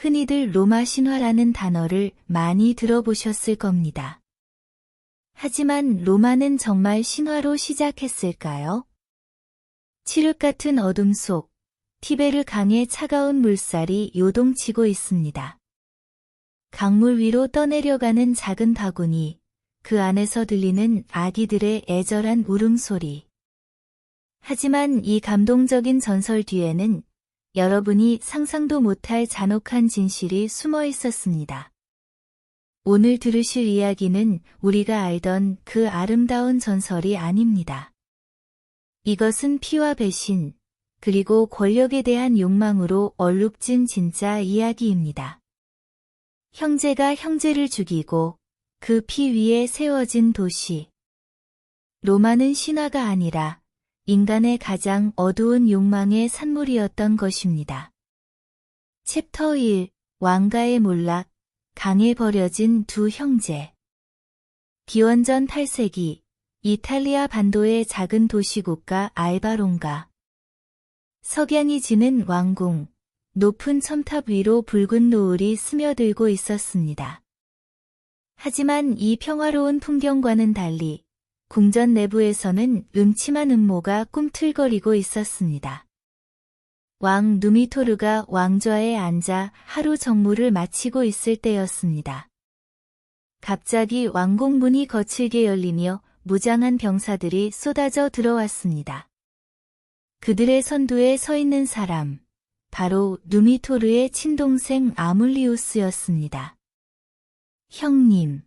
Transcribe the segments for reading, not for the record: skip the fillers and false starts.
흔히들 로마 신화라는 단어를 많이 들어보셨을 겁니다. 하지만 로마는 정말 신화로 시작했을까요? 칠흑 같은 어둠 속 티베르 강의 차가운 물살이 요동치고 있습니다. 강물 위로 떠내려가는 작은 바구니, 그 안에서 들리는 아기들의 애절한 울음소리. 하지만 이 감동적인 전설 뒤에는 여러분이 상상도 못할 잔혹한 진실이 숨어 있었습니다. 오늘 들으실 이야기는 우리가 알던 그 아름다운 전설이 아닙니다. 이것은 피와 배신, 그리고 권력에 대한 욕망으로 얼룩진 진짜 이야기입니다. 형제가 형제를 죽이고 그 피 위에 세워진 도시. 로마는 신화가 아니라 인간의 가장 어두운 욕망의 산물이었던 것입니다. 챕터 1. 왕가의 몰락, 강에 버려진 두 형제. 기원전 8세기, 이탈리아 반도의 작은 도시국가 알바론가. 석양이 지는 왕궁, 높은 첨탑 위로 붉은 노을이 스며들고 있었습니다. 하지만 이 평화로운 풍경과는 달리 궁전 내부에서는 음침한 음모가 꿈틀거리고 있었습니다. 왕 누미토르가 왕좌에 앉아 하루 정무를 마치고 있을 때였습니다. 갑자기 왕궁 문이 거칠게 열리며 무장한 병사들이 쏟아져 들어왔습니다. 그들의 선두에 서 있는 사람, 바로 누미토르의 친동생 아물리우스였습니다. 형님.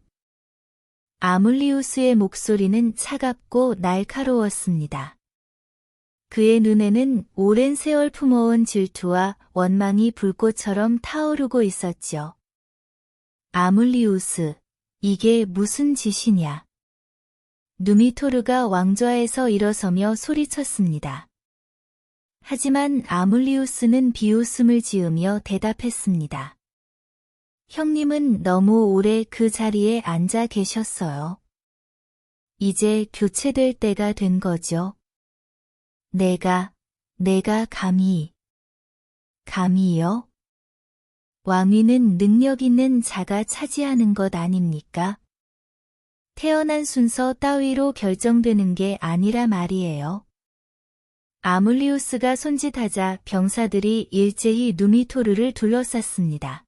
아물리우스의 목소리는 차갑고 날카로웠습니다. 그의 눈에는 오랜 세월 품어온 질투와 원망이 불꽃처럼 타오르고 있었죠. 아물리우스, 이게 무슨 짓이냐? 누미토르가 왕좌에서 일어서며 소리쳤습니다. 하지만 아물리우스는 비웃음을 지으며 대답했습니다. 형님은 너무 오래 그 자리에 앉아 계셨어요. 이제 교체될 때가 된 거죠. 내가 감히요? 왕위는 능력 있는 자가 차지하는 것 아닙니까? 태어난 순서 따위로 결정되는 게 아니라 말이에요. 아물리우스가 손짓하자 병사들이 일제히 누미토르를 둘러쌌습니다.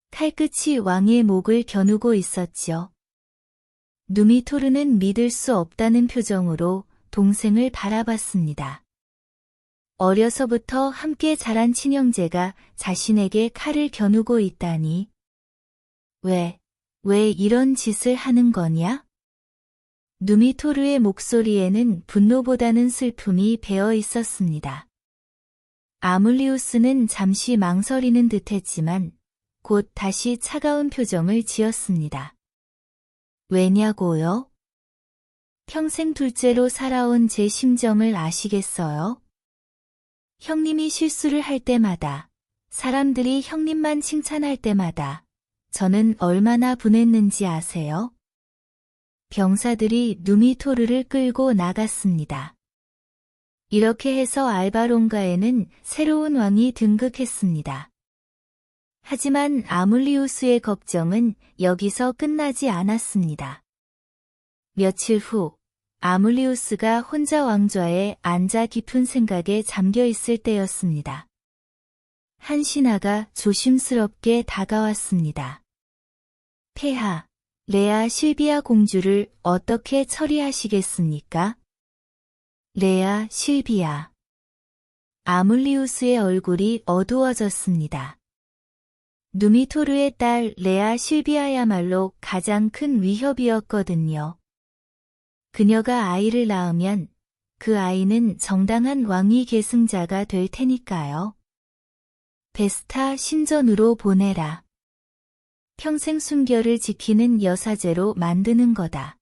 칼끝이 왕의 목을 겨누고 있었지요. 누미토르는 믿을 수 없다는 표정으로 동생을 바라봤습니다. 어려서부터 함께 자란 친형제가 자신에게 칼을 겨누고 있다니. 왜 이런 짓을 하는 거냐? 누미토르의 목소리에는 분노보다는 슬픔이 배어 있었습니다. 아물리우스는 잠시 망설이는 듯했지만 곧 다시 차가운 표정을 지었습니다. 왜냐고요? 평생 둘째로 살아온 제 심정을 아시겠어요? 형님이 실수를 할 때마다, 사람들이 형님만 칭찬할 때마다 저는 얼마나 분했는지 아세요? 병사들이 누미토르를 끌고 나갔습니다. 이렇게 해서 알바론가에는 새로운 왕이 등극했습니다. 하지만 아물리우스의 걱정은 여기서 끝나지 않았습니다. 며칠 후, 아물리우스가 혼자 왕좌에 앉아 깊은 생각에 잠겨 있을 때였습니다. 한 신하가 조심스럽게 다가왔습니다. 폐하, 레아 실비아 공주를 어떻게 처리하시겠습니까? 레아 실비아. 아물리우스의 얼굴이 어두워졌습니다. 누미토르의 딸 레아 실비아야말로 가장 큰 위협이었거든요. 그녀가 아이를 낳으면 그 아이는 정당한 왕위 계승자가 될 테니까요. 베스타 신전으로 보내라. 평생 순결을 지키는 여사제로 만드는 거다.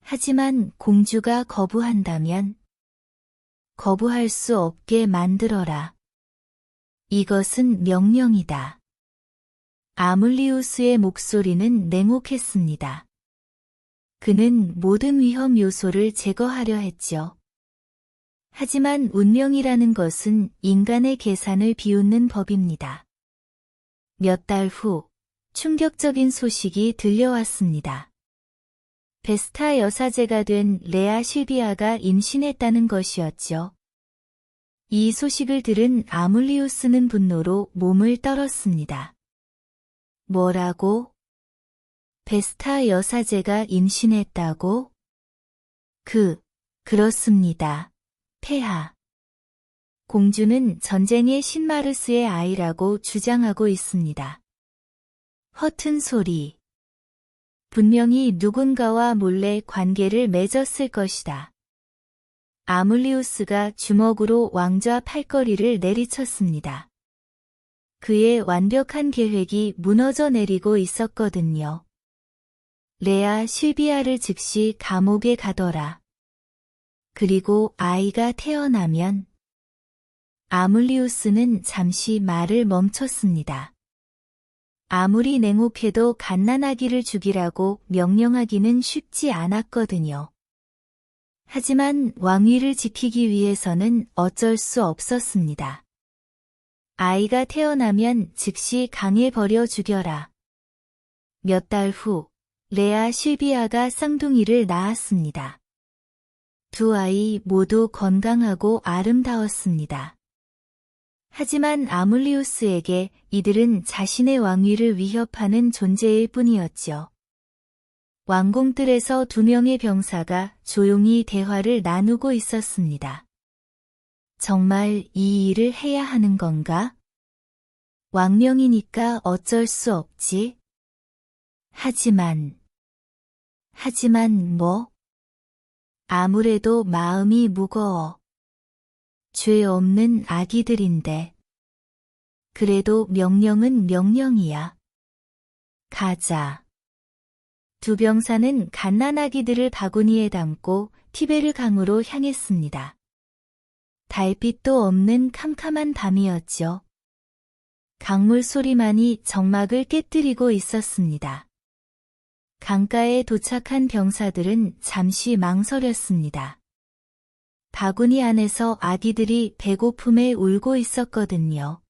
하지만 공주가 거부한다면 거부할 수 없게 만들어라. 이것은 명령이다. 아물리우스의 목소리는 냉혹했습니다. 그는 모든 위험 요소를 제거하려 했죠. 하지만 운명이라는 것은 인간의 계산을 비웃는 법입니다. 몇 달 후 충격적인 소식이 들려왔습니다. 베스타 여사제가 된 레아 실비아가 임신했다는 것이었죠. 이 소식을 들은 아물리우스는 분노로 몸을 떨었습니다. 뭐라고? 베스타 여사제가 임신했다고? 그렇습니다. 폐하. 공주는 전쟁의 신 마르스의 아이라고 주장하고 있습니다. 허튼 소리. 분명히 누군가와 몰래 관계를 맺었을 것이다. 아물리우스가 주먹으로 왕좌 팔걸이를 내리쳤습니다. 그의 완벽한 계획이 무너져 내리고 있었거든요. 레아 실비아를 즉시 감옥에 가둬라. 그리고 아이가 태어나면 아물리우스는 잠시 말을 멈췄습니다. 아무리 냉혹해도 갓난아기를 죽이라고 명령하기는 쉽지 않았거든요. 하지만 왕위를 지키기 위해서는 어쩔 수 없었습니다. 아이가 태어나면 즉시 강에 버려 죽여라. 몇 달 후, 레아 실비아가 쌍둥이를 낳았습니다. 두 아이 모두 건강하고 아름다웠습니다. 하지만 아물리우스에게 이들은 자신의 왕위를 위협하는 존재일 뿐이었죠. 왕궁뜰에서 두 명의 병사가 조용히 대화를 나누고 있었습니다. 정말 이 일을 해야 하는 건가? 왕명이니까 어쩔 수 없지. 하지만 뭐? 아무래도 마음이 무거워. 죄 없는 아기들인데. 그래도 명령은 명령이야. 가자. 두 병사는 갓난아기들을 바구니에 담고 티베르 강으로 향했습니다. 달빛도 없는 캄캄한 밤이었죠. 강물 소리만이 정막을 깨뜨리고 있었습니다. 강가에 도착한 병사들은 잠시 망설였습니다. 바구니 안에서 아기들이 배고픔에 울고 있었거든요.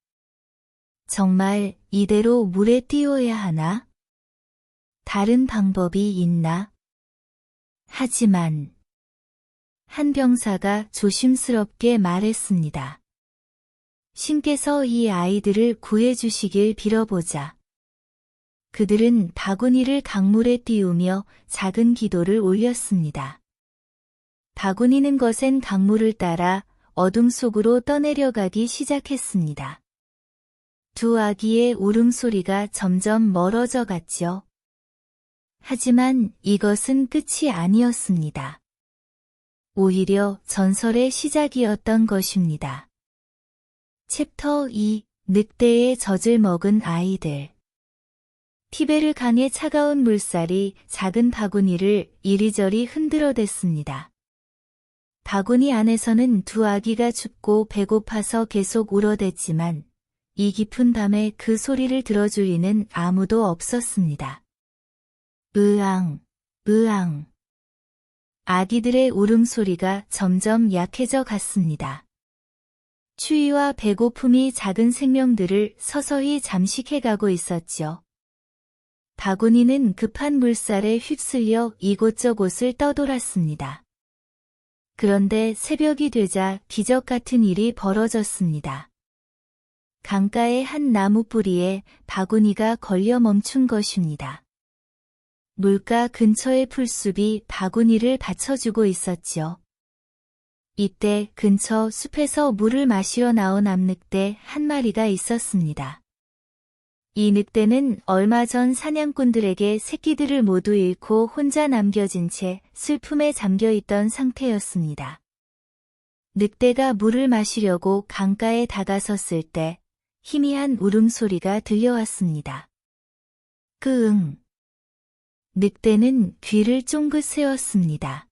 정말 이대로 물에 띄워야 하나? 다른 방법이 있나? 하지만 한 병사가 조심스럽게 말했습니다. 신께서 이 아이들을 구해주시길 빌어보자. 그들은 바구니를 강물에 띄우며 작은 기도를 올렸습니다. 바구니는 거센 강물을 따라 어둠 속으로 떠내려가기 시작했습니다. 두 아기의 울음소리가 점점 멀어져 갔죠. 하지만 이것은 끝이 아니었습니다. 오히려 전설의 시작이었던 것입니다. 챕터 2. 늑대의 젖을 먹은 아이들. 티베르 강의 차가운 물살이 작은 바구니를 이리저리 흔들어댔습니다. 바구니 안에서는 두 아기가 춥고 배고파서 계속 울어댔지만 이 깊은 밤에 그 소리를 들어줄 이는 아무도 없었습니다. 으앙, 으앙. 아기들의 울음소리가 점점 약해져 갔습니다. 추위와 배고픔이 작은 생명들을 서서히 잠식해가고 있었죠. 바구니는 급한 물살에 휩쓸려 이곳저곳을 떠돌았습니다. 그런데 새벽이 되자 기적 같은 일이 벌어졌습니다. 강가의 한 나무 뿌리에 바구니가 걸려 멈춘 것입니다. 물가 근처의 풀숲이 바구니를 받쳐주고 있었죠. 이때 근처 숲에서 물을 마시러 나온 암늑대 한 마리가 있었습니다. 이 늑대는 얼마 전 사냥꾼들에게 새끼들을 모두 잃고 혼자 남겨진 채 슬픔에 잠겨있던 상태였습니다. 늑대가 물을 마시려고 강가에 다가섰을 때 희미한 울음소리가 들려왔습니다. 끄응. 늑대는 귀를 쫑긋 세웠습니다.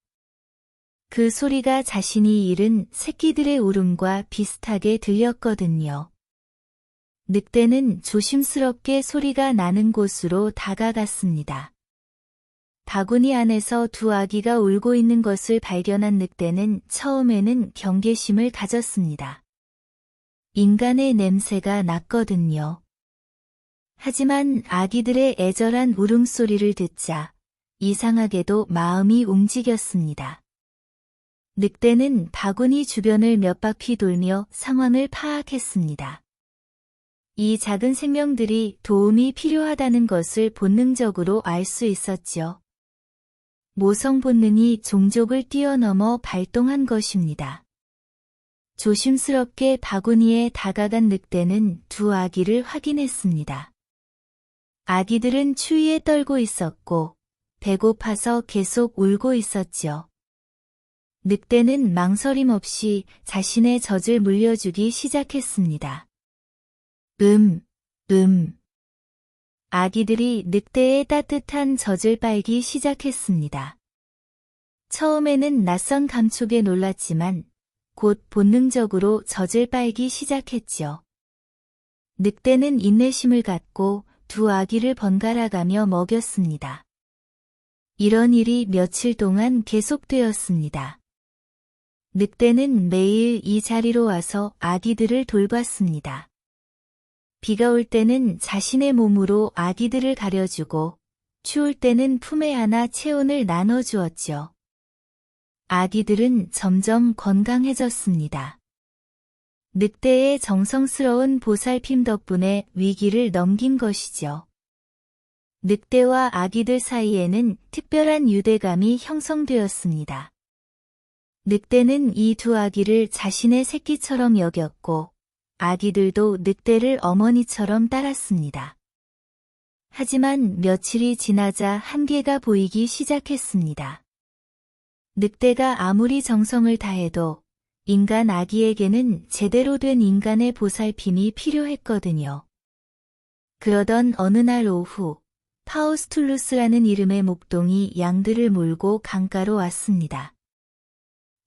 그 소리가 자신이 잃은 새끼들의 울음과 비슷하게 들렸거든요. 늑대는 조심스럽게 소리가 나는 곳으로 다가갔습니다. 바구니 안에서 두 아기가 울고 있는 것을 발견한 늑대는 처음에는 경계심을 가졌습니다. 인간의 냄새가 났거든요. 하지만 아기들의 애절한 울음소리를 듣자 이상하게도 마음이 움직였습니다. 늑대는 바구니 주변을 몇 바퀴 돌며 상황을 파악했습니다. 이 작은 생명들이 도움이 필요하다는 것을 본능적으로 알 수 있었죠. 모성 본능이 종족을 뛰어넘어 발동한 것입니다. 조심스럽게 바구니에 다가간 늑대는 두 아기를 확인했습니다. 아기들은 추위에 떨고 있었고 배고파서 계속 울고 있었죠. 늑대는 망설임 없이 자신의 젖을 물려주기 시작했습니다. 아기들이 늑대의 따뜻한 젖을 빨기 시작했습니다. 처음에는 낯선 감촉에 놀랐지만 곧 본능적으로 젖을 빨기 시작했죠. 늑대는 인내심을 갖고 두 아기를 번갈아가며 먹였습니다. 이런 일이 며칠 동안 계속되었습니다. 늑대는 매일 이 자리로 와서 아기들을 돌봤습니다. 비가 올 때는 자신의 몸으로 아기들을 가려주고 추울 때는 품에 안아 체온을 나눠주었죠. 아기들은 점점 건강해졌습니다. 늑대의 정성스러운 보살핌 덕분에 위기를 넘긴 것이죠. 늑대와 아기들 사이에는 특별한 유대감이 형성되었습니다. 늑대는 이 두 아기를 자신의 새끼처럼 여겼고 아기들도 늑대를 어머니처럼 따랐습니다. 하지만 며칠이 지나자 한계가 보이기 시작했습니다. 늑대가 아무리 정성을 다해도 인간 아기에게는 제대로 된 인간의 보살핌이 필요했거든요. 그러던 어느 날 오후, 파우스툴루스라는 이름의 목동이 양들을 몰고 강가로 왔습니다.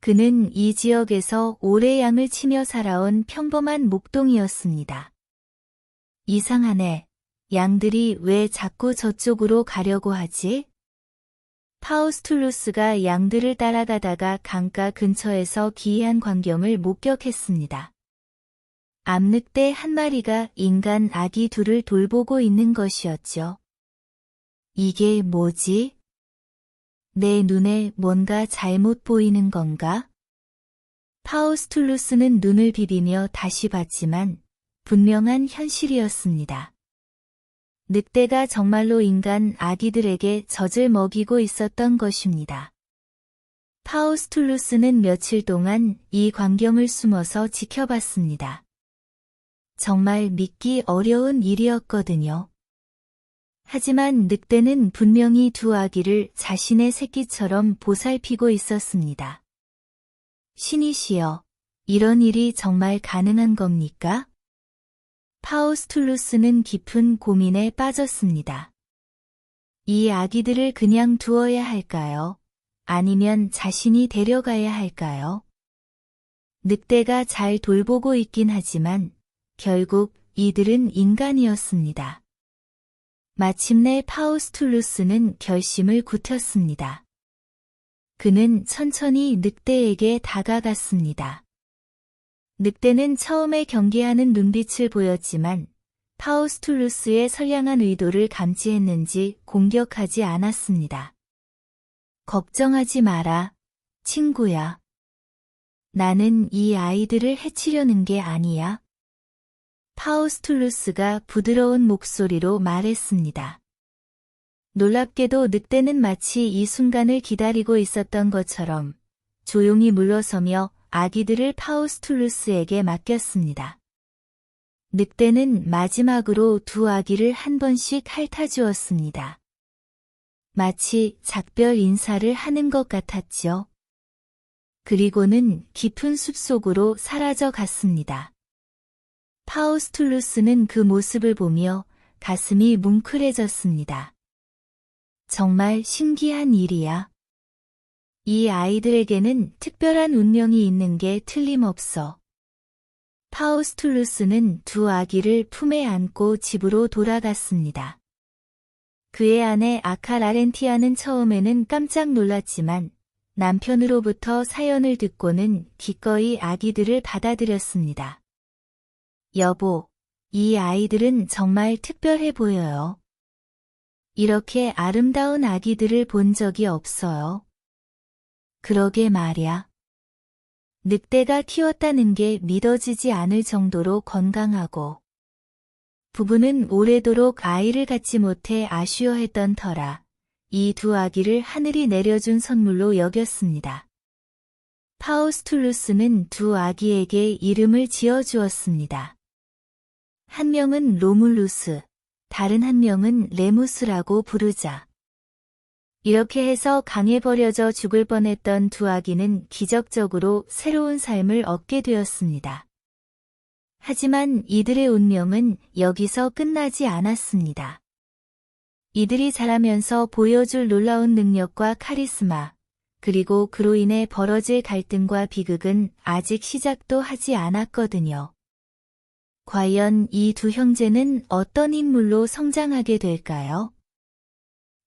그는 이 지역에서 오래 양을 치며 살아온 평범한 목동이었습니다. 이상하네. 양들이 왜 자꾸 저쪽으로 가려고 하지? 파우스툴루스가 양들을 따라가다가 강가 근처에서 기이한 광경을 목격했습니다. 암늑대 한 마리가 인간 아기 둘을 돌보고 있는 것이었죠. 이게 뭐지? 내 눈에 뭔가 잘못 보이는 건가? 파우스툴루스는 눈을 비비며 다시 봤지만 분명한 현실이었습니다. 늑대가 정말로 인간 아기들에게 젖을 먹이고 있었던 것입니다. 파우스툴루스는 며칠 동안 이 광경을 숨어서 지켜봤습니다. 정말 믿기 어려운 일이었거든요. 하지만 늑대는 분명히 두 아기를 자신의 새끼처럼 보살피고 있었습니다. 신이시여, 이런 일이 정말 가능한 겁니까? 파우스툴루스는 깊은 고민에 빠졌습니다. 이 아기들을 그냥 두어야 할까요? 아니면 자신이 데려가야 할까요? 늑대가 잘 돌보고 있긴 하지만 결국 이들은 인간이었습니다. 마침내 파우스툴루스는 결심을 굳혔습니다. 그는 천천히 늑대에게 다가갔습니다. 늑대는 처음에 경계하는 눈빛을 보였지만 파우스툴루스의 선량한 의도를 감지했는지 공격하지 않았습니다. 걱정하지 마라, 친구야. 나는 이 아이들을 해치려는 게 아니야. 파우스툴루스가 부드러운 목소리로 말했습니다. 놀랍게도 늑대는 마치 이 순간을 기다리고 있었던 것처럼 조용히 물러서며 아기들을 파우스툴루스에게 맡겼습니다. 늑대는 마지막으로 두 아기를 한 번씩 핥아주었습니다. 마치 작별 인사를 하는 것 같았죠. 그리고는 깊은 숲속으로 사라져 갔습니다. 파우스툴루스는 그 모습을 보며 가슴이 뭉클해졌습니다. 정말 신기한 일이야. 이 아이들에게는 특별한 운명이 있는 게 틀림없어. 파우스툴루스는 두 아기를 품에 안고 집으로 돌아갔습니다. 그의 아내 아카라렌티아는 처음에는 깜짝 놀랐지만 남편으로부터 사연을 듣고는 기꺼이 아기들을 받아들였습니다. 여보, 이 아이들은 정말 특별해 보여요. 이렇게 아름다운 아기들을 본 적이 없어요. 그러게 말야. 늑대가 키웠다는 게 믿어지지 않을 정도로 건강하고 부부는 오래도록 아이를 갖지 못해 아쉬워했던 터라 이 두 아기를 하늘이 내려준 선물로 여겼습니다. 파우스툴루스는 두 아기에게 이름을 지어주었습니다. 한 명은 로물루스, 다른 한 명은 레무스라고 부르자. 이렇게 해서 강에 버려져 죽을 뻔했던 두 아기는 기적적으로 새로운 삶을 얻게 되었습니다. 하지만 이들의 운명은 여기서 끝나지 않았습니다. 이들이 자라면서 보여줄 놀라운 능력과 카리스마, 그리고 그로 인해 벌어질 갈등과 비극은 아직 시작도 하지 않았거든요. 과연 이 두 형제는 어떤 인물로 성장하게 될까요?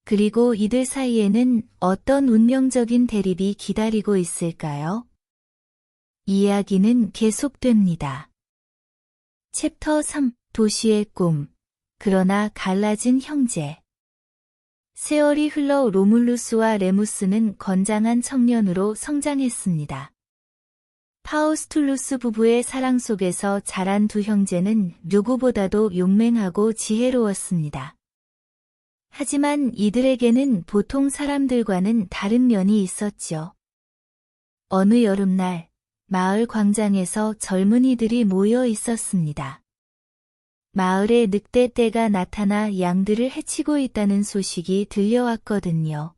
그리고 이들 사이에는 어떤 운명적인 대립이 기다리고 있을까요? 이야기는 계속됩니다. 챕터 3 도시의 꿈. 그러나 갈라진 형제. 세월이 흘러 로물루스와 레무스는 건장한 청년으로 성장했습니다. 파우스툴루스 부부의 사랑 속에서 자란 두 형제는 누구보다도 용맹하고 지혜로웠습니다. 하지만 이들에게는 보통 사람들과는 다른 면이 있었죠. 어느 여름날, 마을 광장에서 젊은이들이 모여 있었습니다. 마을에 늑대떼가 나타나 양들을 해치고 있다는 소식이 들려왔거든요.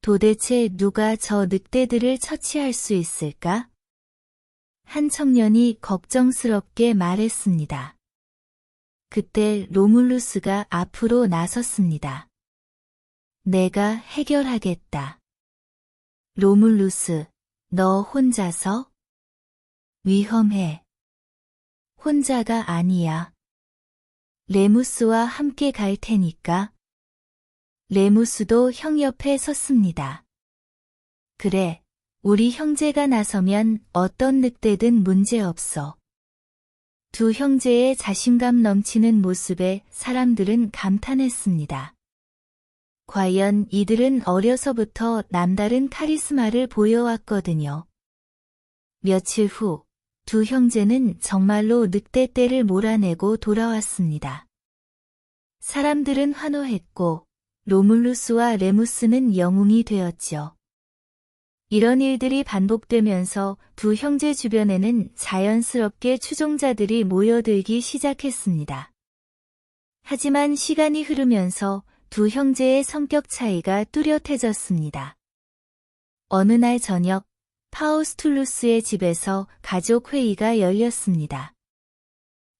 도대체 누가 저 늑대들을 처치할 수 있을까? 한 청년이 걱정스럽게 말했습니다. 그때 로물루스가 앞으로 나섰습니다. 내가 해결하겠다. 로물루스, 너 혼자서? 위험해. 혼자가 아니야. 레무스와 함께 갈 테니까. 레무스도 형 옆에 섰습니다. 그래, 우리 형제가 나서면 어떤 늑대든 문제없어. 두 형제의 자신감 넘치는 모습에 사람들은 감탄했습니다. 과연 이들은 어려서부터 남다른 카리스마를 보여왔거든요. 며칠 후, 두 형제는 정말로 늑대떼를 몰아내고 돌아왔습니다. 사람들은 환호했고, 로물루스와 레무스는 영웅이 되었죠. 이런 일들이 반복되면서 두 형제 주변에는 자연스럽게 추종자들이 모여들기 시작했습니다. 하지만 시간이 흐르면서 두 형제의 성격 차이가 뚜렷해졌습니다. 어느 날 저녁, 파우스툴루스의 집에서 가족 회의가 열렸습니다.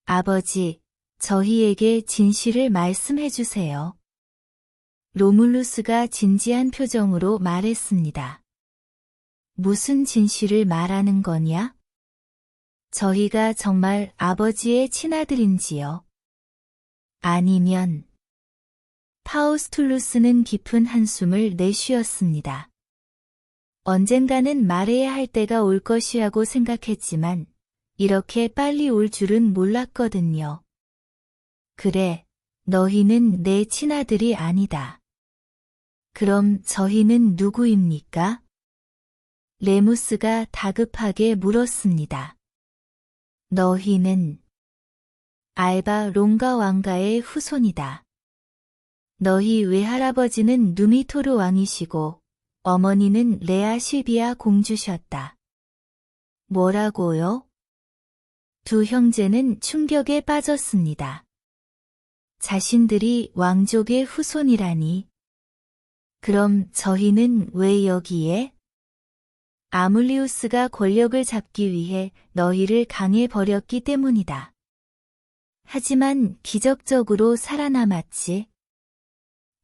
아버지, 저희에게 진실을 말씀해 주세요. 로물루스가 진지한 표정으로 말했습니다. 무슨 진실을 말하는 거냐? 저희가 정말 아버지의 친아들인지요? 아니면... 파우스툴루스는 깊은 한숨을 내쉬었습니다. 언젠가는 말해야 할 때가 올 것이라고 생각했지만 이렇게 빨리 올 줄은 몰랐거든요. 그래, 너희는 내 친아들이 아니다. 그럼 저희는 누구입니까? 레무스가 다급하게 물었습니다. 너희는 알바 롱가 왕가의 후손이다. 너희 외할아버지는 누미토르 왕이시고 어머니는 레아 실비아 공주셨다. 뭐라고요? 두 형제는 충격에 빠졌습니다. 자신들이 왕족의 후손이라니. 그럼 저희는 왜 여기에? 아물리우스가 권력을 잡기 위해 너희를 강에 버렸기 때문이다. 하지만 기적적으로 살아남았지.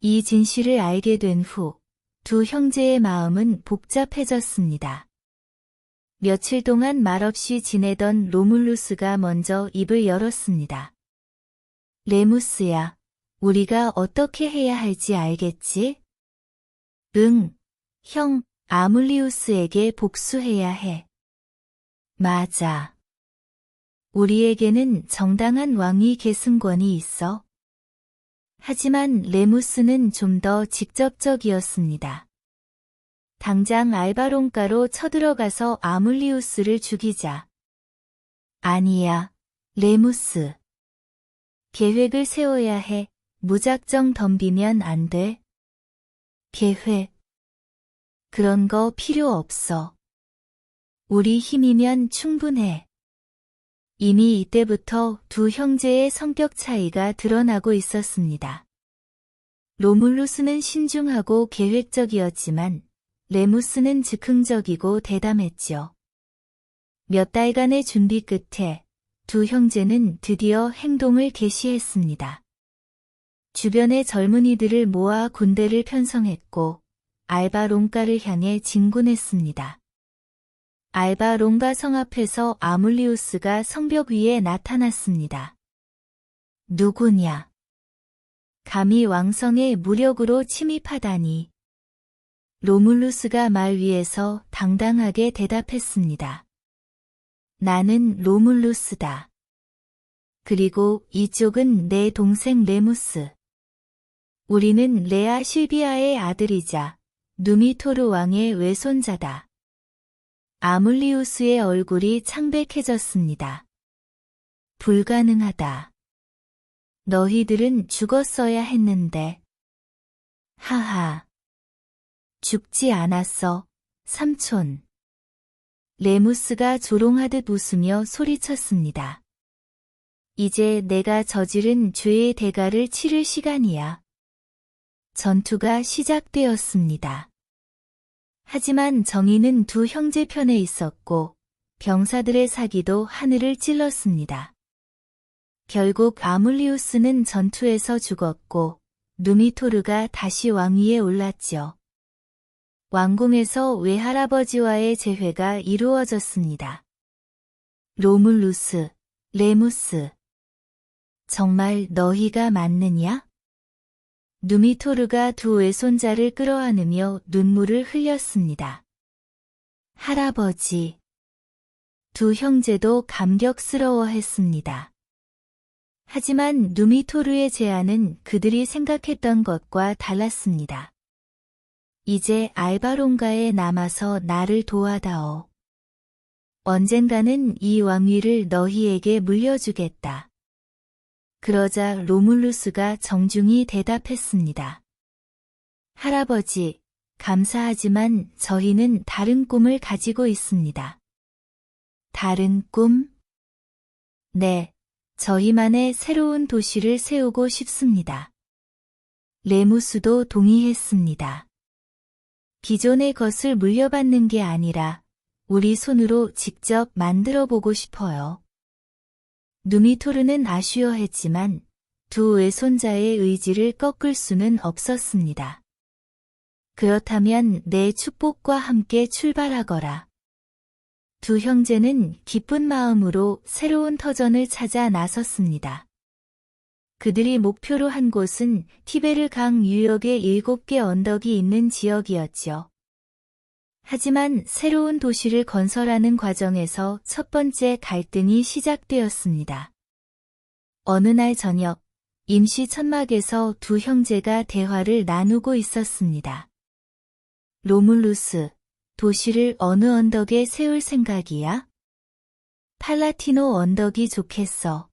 이 진실을 알게 된 후, 두 형제의 마음은 복잡해졌습니다. 며칠 동안 말없이 지내던 로물루스가 먼저 입을 열었습니다. 레무스야, 우리가 어떻게 해야 할지 알겠지? 응, 형, 아물리우스에게 복수해야 해. 맞아. 우리에게는 정당한 왕위 계승권이 있어. 하지만 레무스는 좀 더 직접적이었습니다. 당장 알바론가로 쳐들어가서 아물리우스를 죽이자. 아니야, 레무스. 계획을 세워야 해. 무작정 덤비면 안 돼. 계획. 그런 거 필요 없어. 우리 힘이면 충분해. 이미 이때부터 두 형제의 성격 차이가 드러나고 있었습니다. 로물루스는 신중하고 계획적이었지만 레무스는 즉흥적이고 대담했죠. 몇 달간의 준비 끝에 두 형제는 드디어 행동을 개시했습니다. 주변의 젊은이들을 모아 군대를 편성했고 알바론가를 향해 진군했습니다. 알바론가 성 앞에서 아물리우스가 성벽 위에 나타났습니다. 누구냐? 감히 왕성의 무력으로 침입하다니. 로물루스가 말 위에서 당당하게 대답했습니다. 나는 로물루스다. 그리고 이쪽은 내 동생 레무스. 우리는 레아 실비아의 아들이자 누미토르 왕의 외손자다. 아물리우스의 얼굴이 창백해졌습니다. 불가능하다. 너희들은 죽었어야 했는데. 하하. 죽지 않았어, 삼촌. 레무스가 조롱하듯 웃으며 소리쳤습니다. 이제 내가 저지른 죄의 대가를 치를 시간이야. 전투가 시작되었습니다. 하지만 정의는 두 형제 편에 있었고 병사들의 사기도 하늘을 찔렀습니다. 결국 아물리우스는 전투에서 죽었고 누미토르가 다시 왕위에 올랐죠. 왕궁에서 외할아버지와의 재회가 이루어졌습니다. 로물루스, 레무스. 정말 너희가 맞느냐? 누미토르가 두 외손자를 끌어안으며 눈물을 흘렸습니다. 할아버지. 두 형제도 감격스러워했습니다. 하지만 누미토르의 제안은 그들이 생각했던 것과 달랐습니다. 이제 알바론가에 남아서 나를 도와다오. 언젠가는 이 왕위를 너희에게 물려주겠다. 그러자 로물루스가 정중히 대답했습니다. 할아버지, 감사하지만 저희는 다른 꿈을 가지고 있습니다. 다른 꿈? 네, 저희만의 새로운 도시를 세우고 싶습니다. 레무스도 동의했습니다. 기존의 것을 물려받는 게 아니라 우리 손으로 직접 만들어 보고 싶어요. 누미토르는 아쉬워했지만 두 외손자의 의지를 꺾을 수는 없었습니다. 그렇다면 내 축복과 함께 출발하거라. 두 형제는 기쁜 마음으로 새로운 터전을 찾아 나섰습니다. 그들이 목표로 한 곳은 티베르 강 유역의 7개 언덕이 있는 지역이었죠. 하지만 새로운 도시를 건설하는 과정에서 첫 번째 갈등이 시작되었습니다. 어느 날 저녁, 임시 천막에서 두 형제가 대화를 나누고 있었습니다. 로물루스, 도시를 어느 언덕에 세울 생각이야? 팔라티노 언덕이 좋겠어.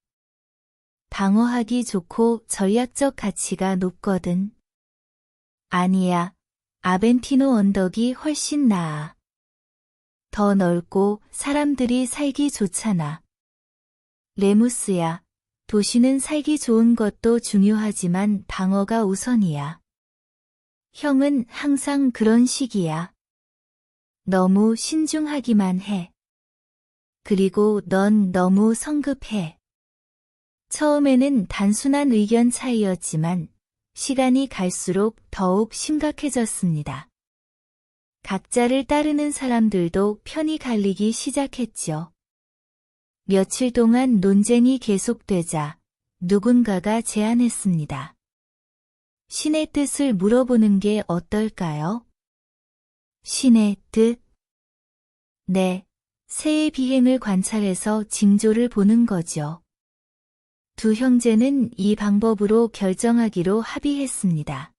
방어하기 좋고 전략적 가치가 높거든. 아니야. 아벤티노 언덕이 훨씬 나아. 더 넓고 사람들이 살기 좋잖아. 레무스야, 도시는 살기 좋은 것도 중요하지만 방어가 우선이야. 형은 항상 그런 식이야. 너무 신중하기만 해. 그리고 넌 너무 성급해. 처음에는 단순한 의견 차이였지만 시간이 갈수록 더욱 심각해졌습니다. 각자를 따르는 사람들도 편이 갈리기 시작했죠. 며칠 동안 논쟁이 계속되자 누군가가 제안했습니다. 신의 뜻을 물어보는 게 어떨까요? 신의 뜻? 네, 새의 비행을 관찰해서 징조를 보는 거죠. 두 형제는 이 방법으로 결정하기로 합의했습니다.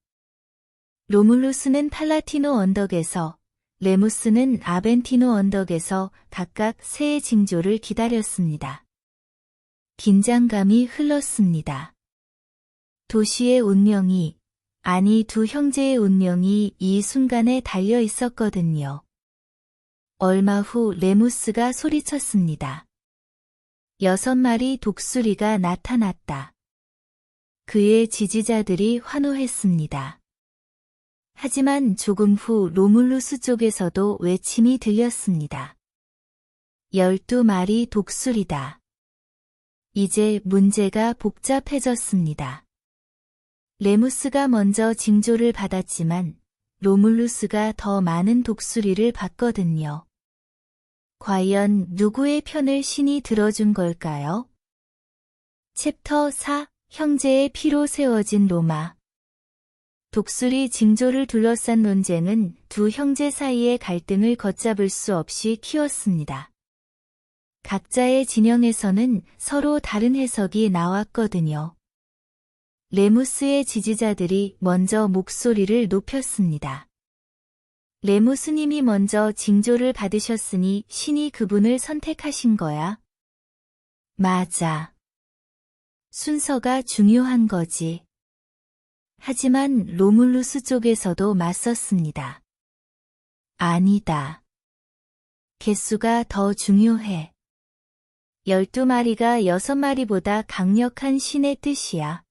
로물루스는 팔라티노 언덕에서, 레무스는 아벤티노 언덕에서 각각 새의 징조를 기다렸습니다. 긴장감이 흘렀습니다. 도시의 운명이, 아니 두 형제의 운명이 이 순간에 달려 있었거든요. 얼마 후 레무스가 소리쳤습니다. 6마리 독수리가 나타났다. 그의 지지자들이 환호했습니다. 하지만 조금 후 로물루스 쪽에서도 외침이 들렸습니다. 12마리 독수리다. 이제 문제가 복잡해졌습니다. 레무스가 먼저 징조를 받았지만 로물루스가 더 많은 독수리를 봤거든요. 과연 누구의 편을 신이 들어준 걸까요? 챕터 4 형제의 피로 세워진 로마. 독수리 징조를 둘러싼 논쟁은 두 형제 사이의 갈등을 걷잡을 수 없이 키웠습니다. 각자의 진영에서는 서로 다른 해석이 나왔거든요. 레무스의 지지자들이 먼저 목소리를 높였습니다. 레무스님이 먼저 징조를 받으셨으니 신이 그분을 선택하신 거야. 맞아. 순서가 중요한 거지. 하지만 로물루스 쪽에서도 맞섰습니다. 아니다. 개수가 더 중요해. 12마리가 6마리보다 강력한 신의 뜻이야.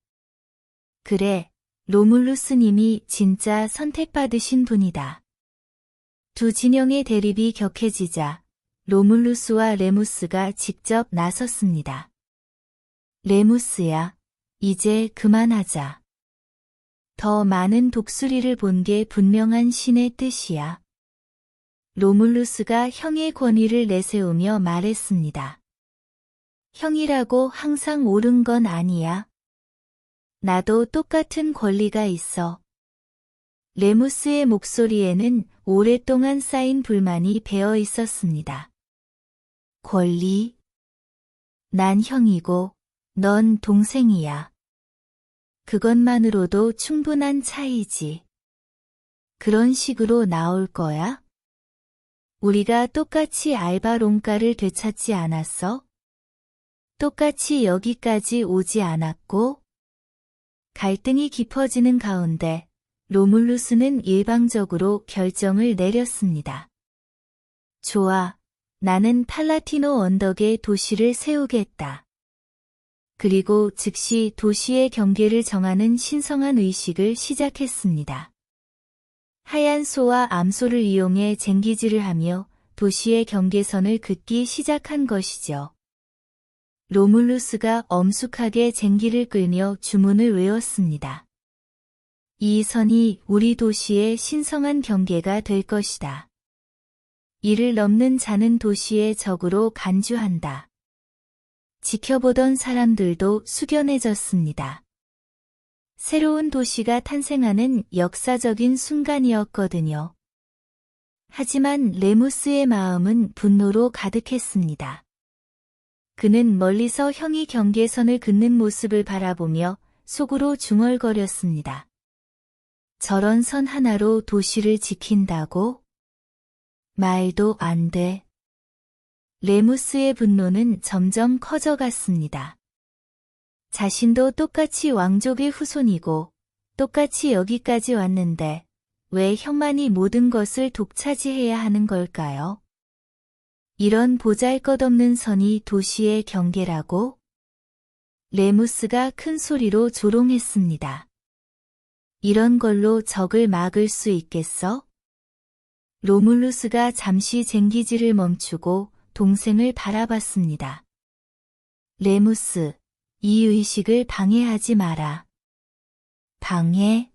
그래, 로물루스님이 진짜 선택받으신 분이다. 두 진영의 대립이 격해지자 로물루스와 레무스가 직접 나섰습니다. 레무스야, 이제 그만하자. 더 많은 독수리를 본 게 분명한 신의 뜻이야. 로물루스가 형의 권위를 내세우며 말했습니다. 형이라고 항상 옳은 건 아니야. 나도 똑같은 권리가 있어. 레무스의 목소리에는 오랫동안 쌓인 불만이 배어 있었습니다. 권리? 난 형이고 넌 동생이야. 그것만으로도 충분한 차이지. 그런 식으로 나올 거야? 우리가 똑같이 알바론가를 되찾지 않았어? 똑같이 여기까지 오지 않았고? 갈등이 깊어지는 가운데 로물루스는 일방적으로 결정을 내렸습니다. 좋아, 나는 팔라티노 언덕에 도시를 세우겠다. 그리고 즉시 도시의 경계를 정하는 신성한 의식을 시작했습니다. 하얀 소와 암소를 이용해 쟁기질을 하며 도시의 경계선을 긋기 시작한 것이죠. 로물루스가 엄숙하게 쟁기를 끌며 주문을 외웠습니다. 이 선이 우리 도시의 신성한 경계가 될 것이다. 이를 넘는 자는 도시의 적으로 간주한다. 지켜보던 사람들도 숙연해졌습니다. 새로운 도시가 탄생하는 역사적인 순간이었거든요. 하지만 레무스의 마음은 분노로 가득했습니다. 그는 멀리서 형이 경계선을 긋는 모습을 바라보며 속으로 중얼거렸습니다. 저런 선 하나로 도시를 지킨다고? 말도 안 돼. 레무스의 분노는 점점 커져갔습니다. 자신도 똑같이 왕족의 후손이고 똑같이 여기까지 왔는데 왜 형만이 모든 것을 독차지해야 하는 걸까요? 이런 보잘것없는 선이 도시의 경계라고? 레무스가 큰 소리로 조롱했습니다. 이런 걸로 적을 막을 수 있겠어? 로물루스가 잠시 쟁기질을 멈추고 동생을 바라봤습니다. 레무스, 이 의식을 방해하지 마라. 방해?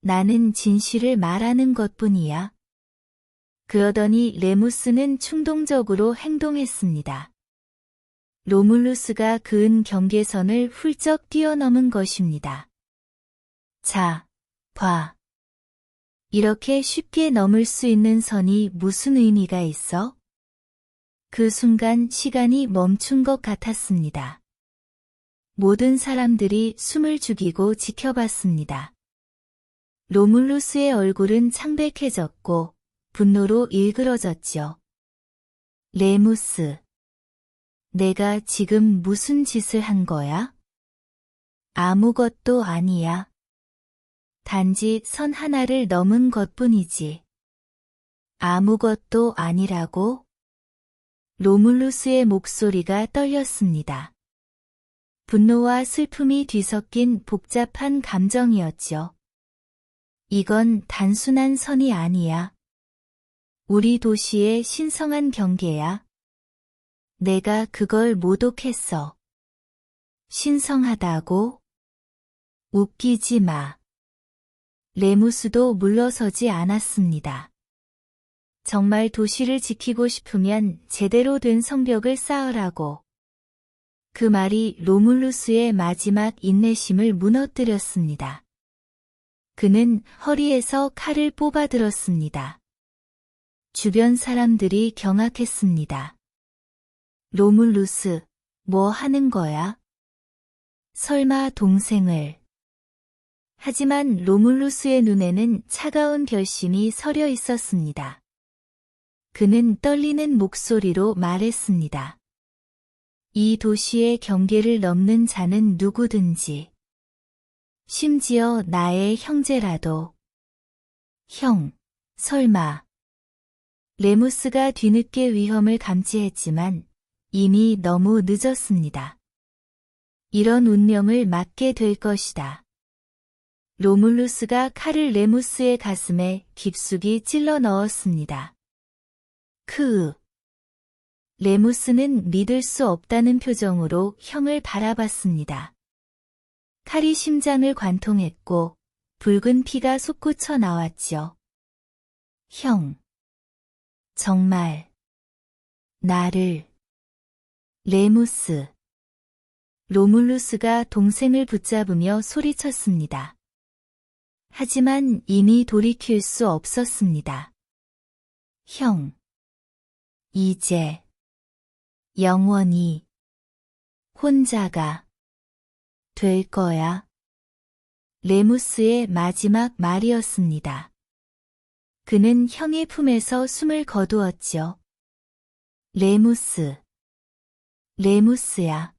나는 진실을 말하는 것뿐이야. 그러더니 레무스는 충동적으로 행동했습니다. 로물루스가 그은 경계선을 훌쩍 뛰어넘은 것입니다. 자, 봐. 이렇게 쉽게 넘을 수 있는 선이 무슨 의미가 있어? 그 순간 시간이 멈춘 것 같았습니다. 모든 사람들이 숨을 죽이고 지켜봤습니다. 로물루스의 얼굴은 창백해졌고 분노로 일그러졌지요. 레무스, 내가 지금 무슨 짓을 한 거야? 아무것도 아니야. 단지 선 하나를 넘은 것뿐이지. 아무것도 아니라고? 로물루스의 목소리가 떨렸습니다. 분노와 슬픔이 뒤섞인 복잡한 감정이었죠. 이건 단순한 선이 아니야. 우리 도시의 신성한 경계야. 내가 그걸 모독했어. 신성하다고? 웃기지 마. 레무스도 물러서지 않았습니다. 정말 도시를 지키고 싶으면 제대로 된 성벽을 쌓으라고. 그 말이 로물루스의 마지막 인내심을 무너뜨렸습니다. 그는 허리에서 칼을 뽑아들었습니다. 주변 사람들이 경악했습니다. 로물루스, 뭐 하는 거야? 설마 동생을. 하지만 로물루스의 눈에는 차가운 결심이 서려 있었습니다. 그는 떨리는 목소리로 말했습니다. 이 도시의 경계를 넘는 자는 누구든지, 심지어 나의 형제라도. 형, 설마. 레무스가 뒤늦게 위험을 감지했지만 이미 너무 늦었습니다. 이런 운명을 맞게 될 것이다. 로물루스가 칼을 레무스의 가슴에 깊숙이 찔러 넣었습니다. 레무스는 믿을 수 없다는 표정으로 형을 바라봤습니다. 칼이 심장을 관통했고 붉은 피가 솟구쳐 나왔지요. 형. 정말. 나를. 레무스. 로물루스가 동생을 붙잡으며 소리쳤습니다. 하지만 이미 돌이킬 수 없었습니다. 형. 이제. 영원히. 혼자가. 될 거야. 레무스의 마지막 말이었습니다. 그는 형의 품에서 숨을 거두었지요. 레무스. 레무스야.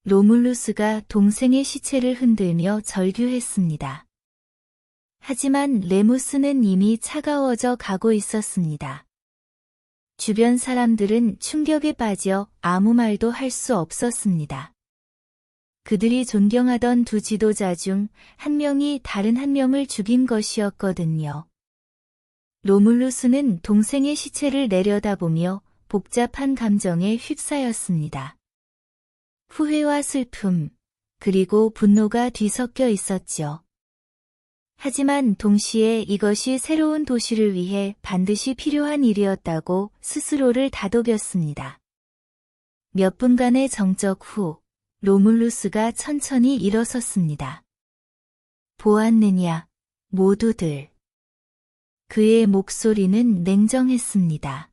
로물루스가 동생의 시체를 흔들며 절규했습니다. 하지만 레무스는 이미 차가워져 가고 있었습니다. 주변 사람들은 충격에 빠져 아무 말도 할 수 없었습니다. 그들이 존경하던 두 지도자 중 한 명이 다른 한 명을 죽인 것이었거든요. 로물루스는 동생의 시체를 내려다보며 복잡한 감정에 휩싸였습니다. 후회와 슬픔, 그리고 분노가 뒤섞여 있었지요. 하지만 동시에 이것이 새로운 도시를 위해 반드시 필요한 일이었다고 스스로를 다독였습니다. 몇 분간의 정적 후, 로물루스가 천천히 일어섰습니다. 보았느냐, 모두들. 그의 목소리는 냉정했습니다.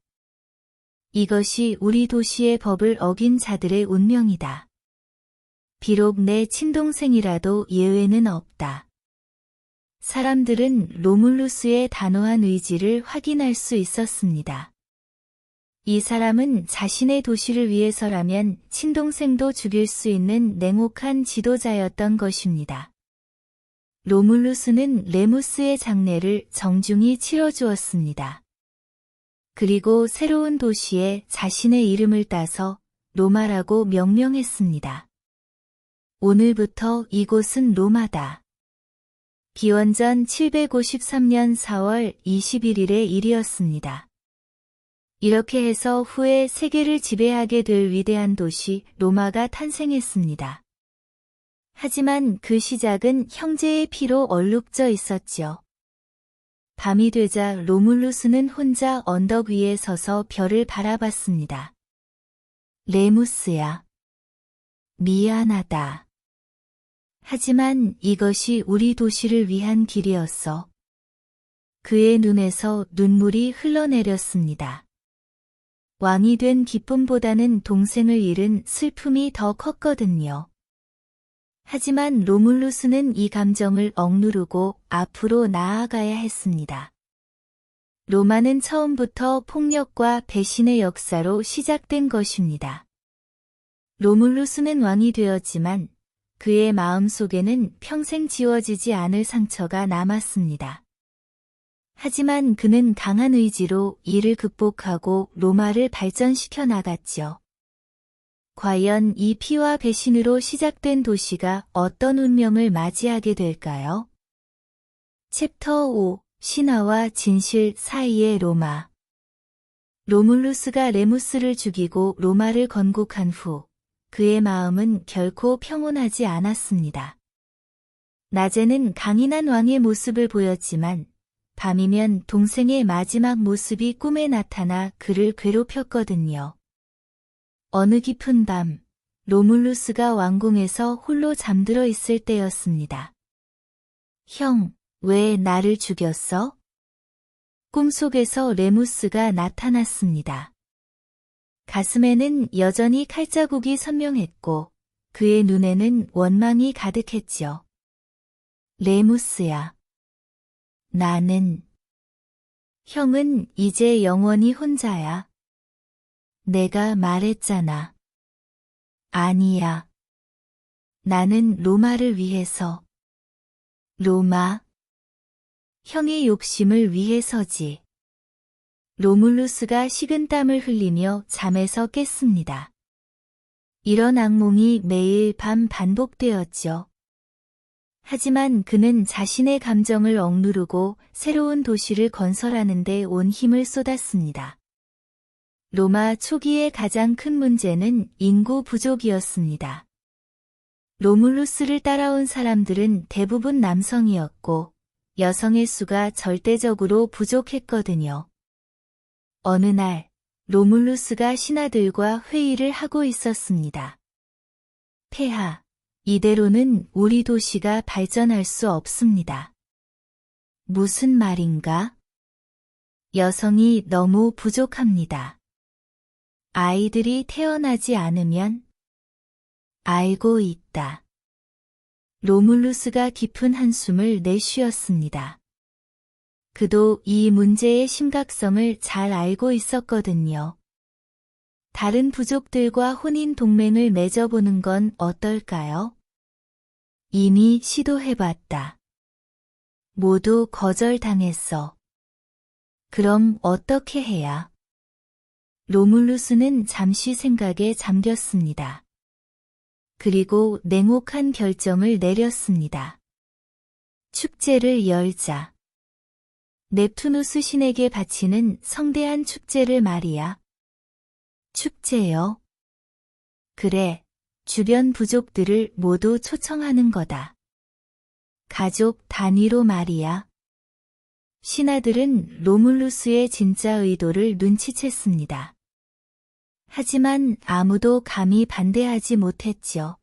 이것이 우리 도시의 법을 어긴 자들의 운명이다. 비록 내 친동생이라도 예외는 없다. 사람들은 로물루스의 단호한 의지를 확인할 수 있었습니다. 이 사람은 자신의 도시를 위해서라면 친동생도 죽일 수 있는 냉혹한 지도자였던 것입니다. 로물루스는 레무스의 장례를 정중히 치러주었습니다. 그리고 새로운 도시에 자신의 이름을 따서 로마라고 명명했습니다. 오늘부터 이곳은 로마다. 기원전 753년 4월 21일의 일이었습니다. 이렇게 해서 후에 세계를 지배하게 될 위대한 도시 로마가 탄생했습니다. 하지만 그 시작은 형제의 피로 얼룩져 있었지요. 밤이 되자 로물루스는 혼자 언덕 위에 서서 별을 바라봤습니다. 레무스야. 미안하다. 하지만 이것이 우리 도시를 위한 길이었어. 그의 눈에서 눈물이 흘러내렸습니다. 왕이 된 기쁨보다는 동생을 잃은 슬픔이 더 컸거든요. 하지만 로물루스는 이 감정을 억누르고 앞으로 나아가야 했습니다. 로마는 처음부터 폭력과 배신의 역사로 시작된 것입니다. 로물루스는 왕이 되었지만 그의 마음속에는 평생 지워지지 않을 상처가 남았습니다. 하지만 그는 강한 의지로 이를 극복하고 로마를 발전시켜 나갔지요. 과연 이 피와 배신으로 시작된 도시가 어떤 운명을 맞이하게 될까요? 챕터 5 신화와 진실 사이의 로마. 로물루스가 레무스를 죽이고 로마를 건국한 후 그의 마음은 결코 평온하지 않았습니다. 낮에는 강인한 왕의 모습을 보였지만 밤이면 동생의 마지막 모습이 꿈에 나타나 그를 괴롭혔거든요. 어느 깊은 밤, 로물루스가 왕궁에서 홀로 잠들어 있을 때였습니다. 형, 왜 나를 죽였어? 꿈속에서 레무스가 나타났습니다. 가슴에는 여전히 칼자국이 선명했고 그의 눈에는 원망이 가득했지요. 레무스야. 나는. 형은 이제 영원히 혼자야. 내가 말했잖아. 아니야. 나는 로마를 위해서. 로마. 형의 욕심을 위해서지. 로물루스가 식은땀을 흘리며 잠에서 깼습니다. 이런 악몽이 매일 밤 반복되었죠. 하지만 그는 자신의 감정을 억누르고 새로운 도시를 건설하는 데 온 힘을 쏟았습니다. 로마 초기의 가장 큰 문제는 인구 부족이었습니다. 로물루스를 따라온 사람들은 대부분 남성이었고 여성의 수가 절대적으로 부족했거든요. 어느 날 로물루스가 신하들과 회의를 하고 있었습니다. 폐하, 이대로는 우리 도시가 발전할 수 없습니다. 무슨 말인가? 여성이 너무 부족합니다. 아이들이 태어나지 않으면? 알고 있다. 로물루스가 깊은 한숨을 내쉬었습니다. 그도 이 문제의 심각성을 잘 알고 있었거든요. 다른 부족들과 혼인 동맹을 맺어보는 건 어떨까요? 이미 시도해봤다. 모두 거절당했어. 그럼 어떻게 해야? 로물루스는 잠시 생각에 잠겼습니다. 그리고 냉혹한 결정을 내렸습니다. 축제를 열자. 넵투누스 신에게 바치는 성대한 축제를 말이야. 축제요? 그래, 주변 부족들을 모두 초청하는 거다. 가족 단위로 말이야. 신하들은 로물루스의 진짜 의도를 눈치챘습니다. 하지만 아무도 감히 반대하지 못했죠.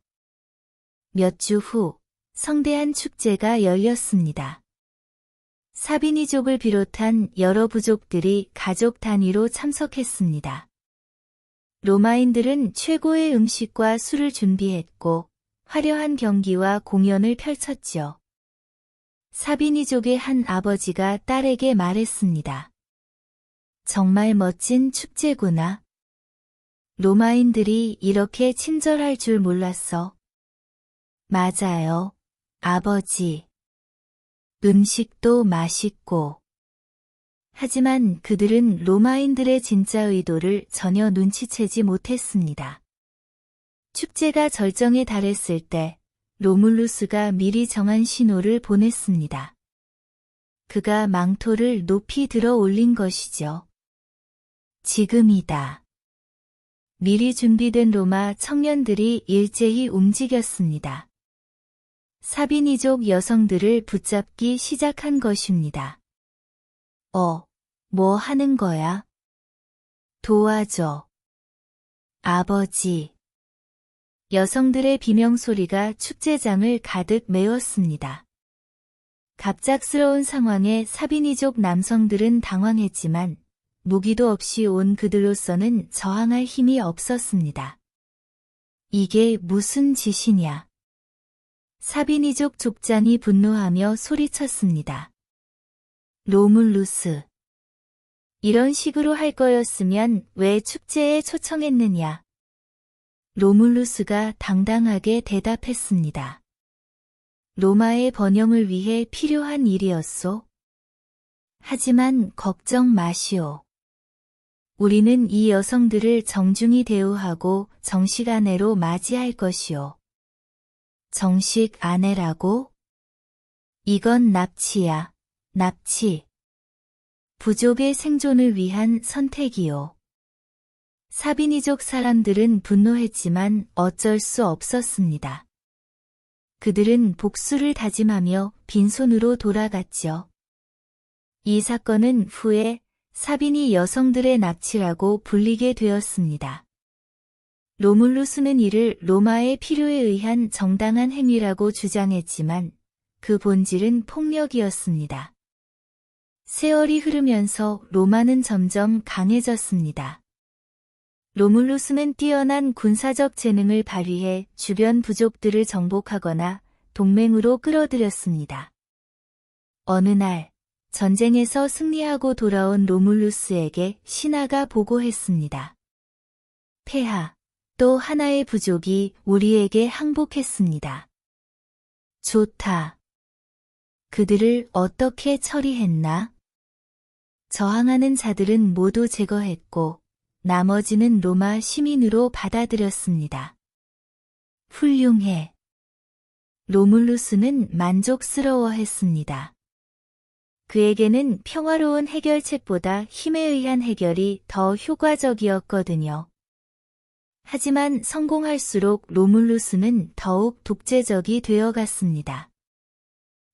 몇 주 후, 성대한 축제가 열렸습니다. 사비니족을 비롯한 여러 부족들이 가족 단위로 참석했습니다. 로마인들은 최고의 음식과 술을 준비했고 화려한 경기와 공연을 펼쳤지요. 사비니족의 한 아버지가 딸에게 말했습니다. 정말 멋진 축제구나. 로마인들이 이렇게 친절할 줄 몰랐어. 맞아요, 아버지. 음식도 맛있고. 하지만 그들은 로마인들의 진짜 의도를 전혀 눈치채지 못했습니다. 축제가 절정에 달했을 때 로물루스가 미리 정한 신호를 보냈습니다. 그가 망토를 높이 들어 올린 것이죠. 지금이다. 미리 준비된 로마 청년들이 일제히 움직였습니다. 사비니족 여성들을 붙잡기 시작한 것입니다. 뭐 하는 거야? 도와줘. 아버지. 여성들의 비명소리가 축제장을 가득 메웠습니다. 갑작스러운 상황에 사비니족 남성들은 당황했지만 무기도 없이 온 그들로서는 저항할 힘이 없었습니다. 이게 무슨 짓이냐? 사비니족 족장이 분노하며 소리쳤습니다. 로물루스. 이런 식으로 할 거였으면 왜 축제에 초청했느냐? 로물루스가 당당하게 대답했습니다. 로마의 번영을 위해 필요한 일이었소. 하지만 걱정 마시오. 우리는 이 여성들을 정중히 대우하고 정식 아내로 맞이할 것이오. 정식 아내라고? 이건 납치야, 납치. 부족의 생존을 위한 선택이요. 사비니족 사람들은 분노했지만 어쩔 수 없었습니다. 그들은 복수를 다짐하며 빈손으로 돌아갔죠. 이 사건은 후에 사비니 여성들의 납치라고 불리게 되었습니다. 로물루스는 이를 로마의 필요에 의한 정당한 행위라고 주장했지만 그 본질은 폭력이었습니다. 세월이 흐르면서 로마는 점점 강해졌습니다. 로물루스는 뛰어난 군사적 재능을 발휘해 주변 부족들을 정복하거나 동맹으로 끌어들였습니다. 어느 날 전쟁에서 승리하고 돌아온 로물루스에게 신하가 보고했습니다. 폐하, 또 하나의 부족이 우리에게 항복했습니다. 좋다. 그들을 어떻게 처리했나? 저항하는 자들은 모두 제거했고 나머지는 로마 시민으로 받아들였습니다. 훌륭해. 로물루스는 만족스러워했습니다. 그에게는 평화로운 해결책보다 힘에 의한 해결이 더 효과적이었거든요. 하지만 성공할수록 로물루스는 더욱 독재적이 되어갔습니다.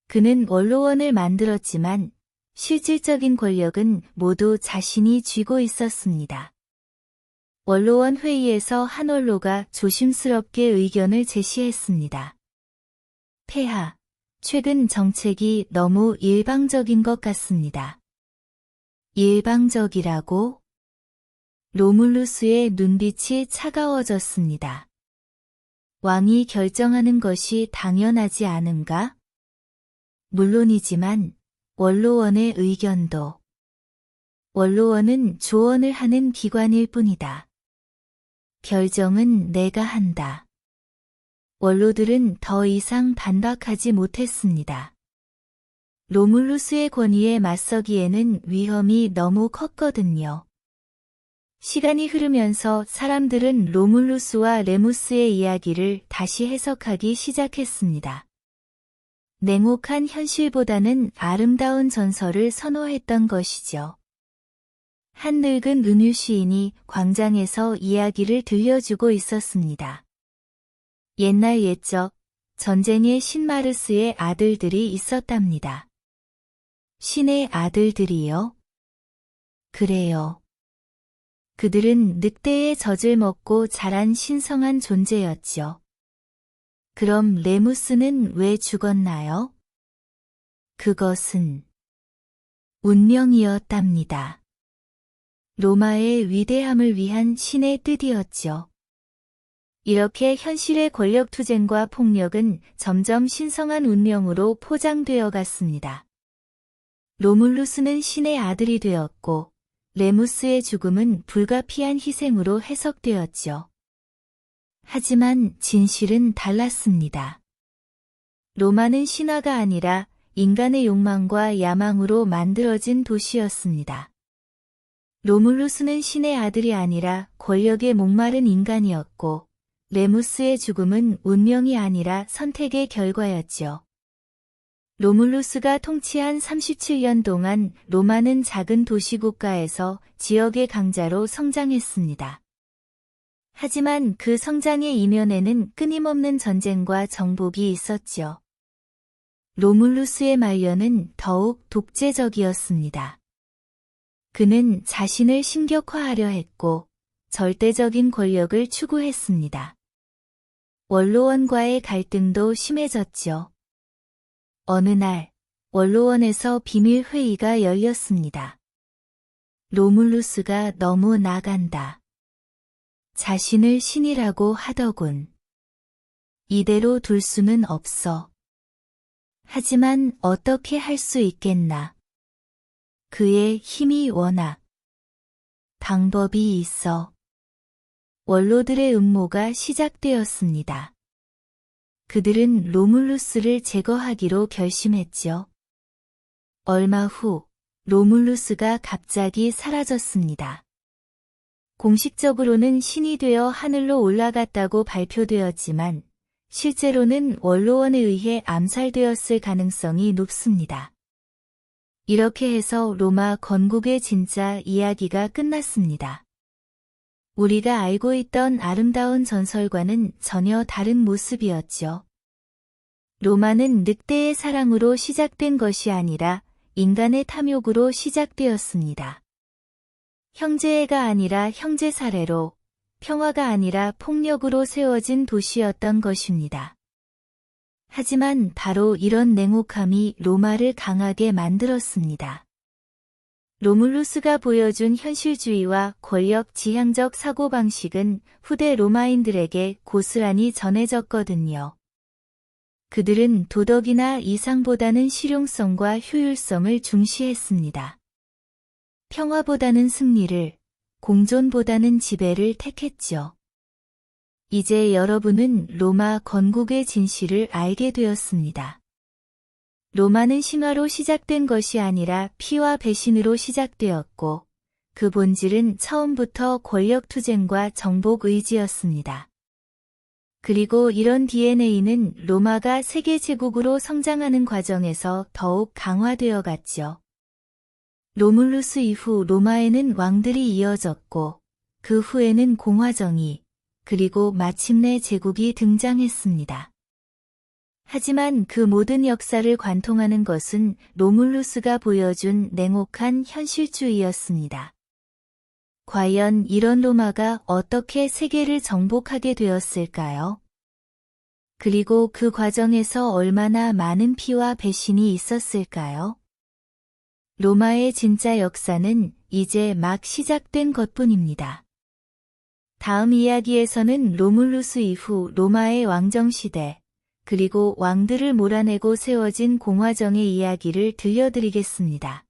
그는 원로원을 만들었지만 실질적인 권력은 모두 자신이 쥐고 있었습니다. 원로원 회의에서 한 원로가 조심스럽게 의견을 제시했습니다. 폐하, 최근 정책이 너무 일방적인 것 같습니다. 일방적이라고? 로물루스의 눈빛이 차가워졌습니다. 왕이 결정하는 것이 당연하지 않은가? 물론이지만 원로원의 의견도. 원로원은 조언을 하는 기관일 뿐이다. 결정은 내가 한다. 원로들은 더 이상 반박하지 못했습니다. 로물루스의 권위에 맞서기에는 위험이 너무 컸거든요. 시간이 흐르면서 사람들은 로물루스와 레무스의 이야기를 다시 해석하기 시작했습니다. 냉혹한 현실보다는 아름다운 전설을 선호했던 것이죠. 한 늙은 은유 시인이 광장에서 이야기를 들려주고 있었습니다. 옛날 옛적 전쟁에 신마르스의 아들들이 있었답니다. 신의 아들들이요? 그래요. 그들은 늑대의 젖을 먹고 자란 신성한 존재였죠. 그럼 레무스는 왜 죽었나요? 그것은 운명이었답니다. 로마의 위대함을 위한 신의 뜻이었죠. 이렇게 현실의 권력 투쟁과 폭력은 점점 신성한 운명으로 포장되어 갔습니다. 로물루스는 신의 아들이 되었고 레무스의 죽음은 불가피한 희생으로 해석되었죠. 하지만 진실은 달랐습니다. 로마는 신화가 아니라 인간의 욕망과 야망으로 만들어진 도시였습니다. 로물루스는 신의 아들이 아니라 권력에 목마른 인간이었고 레무스의 죽음은 운명이 아니라 선택의 결과였죠. 로물루스가 통치한 37년 동안 로마는 작은 도시 국가에서 지역의 강자로 성장했습니다. 하지만 그 성장의 이면에는 끊임없는 전쟁과 정복이 있었죠. 로물루스의 말년은 더욱 독재적이었습니다. 그는 자신을 신격화하려 했고 절대적인 권력을 추구했습니다. 원로원과의 갈등도 심해졌죠. 어느 날 원로원에서 비밀 회의가 열렸습니다. 로물루스가 너무 나간다. 자신을 신이라고 하더군. 이대로 둘 수는 없어. 하지만 어떻게 할 수 있겠나. 그의 힘이 워낙 방법이 있어. 원로들의 음모가 시작되었습니다. 그들은 로물루스를 제거하기로 결심했죠. 얼마 후 로물루스가 갑자기 사라졌습니다. 공식적으로는 신이 되어 하늘로 올라갔다고 발표되었지만 실제로는 원로원에 의해 암살되었을 가능성이 높습니다. 이렇게 해서 로마 건국의 진짜 이야기가 끝났습니다. 우리가 알고 있던 아름다운 전설과는 전혀 다른 모습이었죠. 로마는 늑대의 사랑으로 시작된 것이 아니라 인간의 탐욕으로 시작되었습니다. 형제애가 아니라 형제살해로, 평화가 아니라 폭력으로 세워진 도시였던 것입니다. 하지만 바로 이런 냉혹함이 로마를 강하게 만들었습니다. 로물루스가 보여준 현실주의와 권력 지향적 사고방식은 후대 로마인들에게 고스란히 전해졌거든요. 그들은 도덕이나 이상보다는 실용성과 효율성을 중시했습니다. 평화보다는 승리를, 공존보다는 지배를 택했죠. 이제 여러분은 로마 건국의 진실을 알게 되었습니다. 로마는 신화로 시작된 것이 아니라 피와 배신으로 시작되었고, 그 본질은 처음부터 권력투쟁과 정복 의지였습니다. 그리고 이런 DNA는 로마가 세계 제국으로 성장하는 과정에서 더욱 강화되어 갔죠. 로물루스 이후 로마에는 왕들이 이어졌고, 그 후에는 공화정이, 그리고 마침내 제국이 등장했습니다. 하지만 그 모든 역사를 관통하는 것은 로물루스가 보여준 냉혹한 현실주의였습니다. 과연 이런 로마가 어떻게 세계를 정복하게 되었을까요? 그리고 그 과정에서 얼마나 많은 피와 배신이 있었을까요? 로마의 진짜 역사는 이제 막 시작된 것뿐입니다. 다음 이야기에서는 로물루스 이후 로마의 왕정시대, 그리고 왕들을 몰아내고 세워진 공화정의 이야기를 들려드리겠습니다.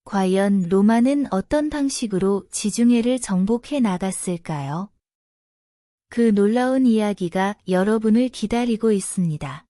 과연 로마는 어떤 방식으로 지중해를 정복해 나갔을까요? 그 놀라운 이야기가 여러분을 기다리고 있습니다.